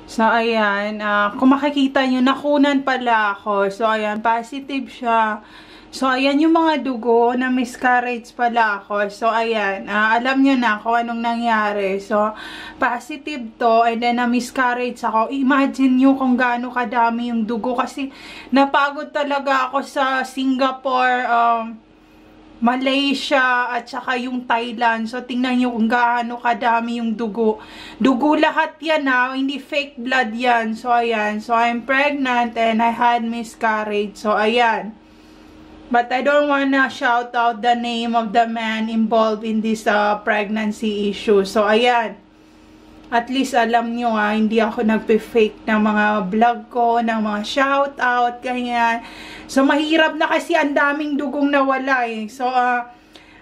So, ayan. Kung makikita nyo, nakunan pala ako. So, ayan. Positive siya. So, ayan yung mga dugo na miscarriage pala ako. So, ayan. Alam nyo na kung anong nangyari. So, positive to. And then, na-miscarriage ako. Imagine nyo kung gaano kadami yung dugo. Kasi, napagod talaga ako sa Singapore, Malaysia, at saka yung Thailand. So, tingnan nyo kung gaano kadami yung dugo. Dugo lahat yan hindi fake blood yan. So, ayan. So, I'm pregnant and I had miscarriage. So, ayan. But I don't wanna shout out the name of the man involved in this pregnancy issue. So, ayan. At least alam nyo hindi ako nagpe-fake ng mga vlog ko, ng mga shout out, ganyan. So, mahirap na kasi ang daming dugong nawala So,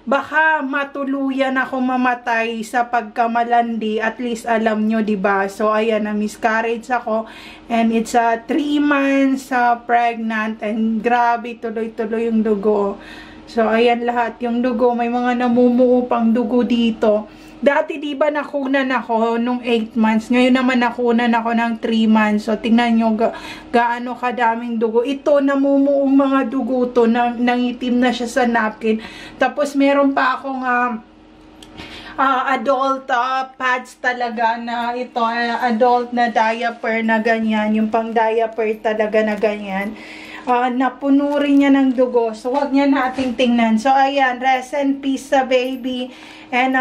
baka matuluyan ako mamatay sa pagkamalandi. At least alam nyo, diba? So, ayan, na-miscarriage ako. And it's 3 months pregnant. And grabe, tuloy-tuloy yung dugo. So, ayan lahat. Yung dugo, may mga namumuo pang dugo dito. Dati, diba, nakunan ako nung 8 months. Ngayon naman nakunan ako ng 3 months. So, tingnan nyo gaano kadaming dugo. Ito, namumuong mga dugo to. Nangitim na siya sa napkin. Tapos, meron pa akong adult pads talaga na ito. Adult na diaper na ganyan. Yung pang diaper talaga na ganyan. Napuno rin niya ng dugo. So, wag niya nating tingnan. So, ayan. Rest in peace sa baby. And,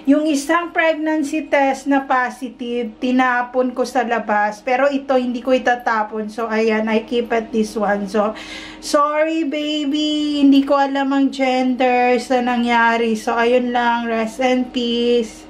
yung isang pregnancy test na positive, tinapon ko sa labas. Pero ito, hindi ko itatapon. So, ayan, I keep at this one. So, sorry, baby. Hindi ko alam ang gender sa nangyari. So, ayun lang. Rest in peace.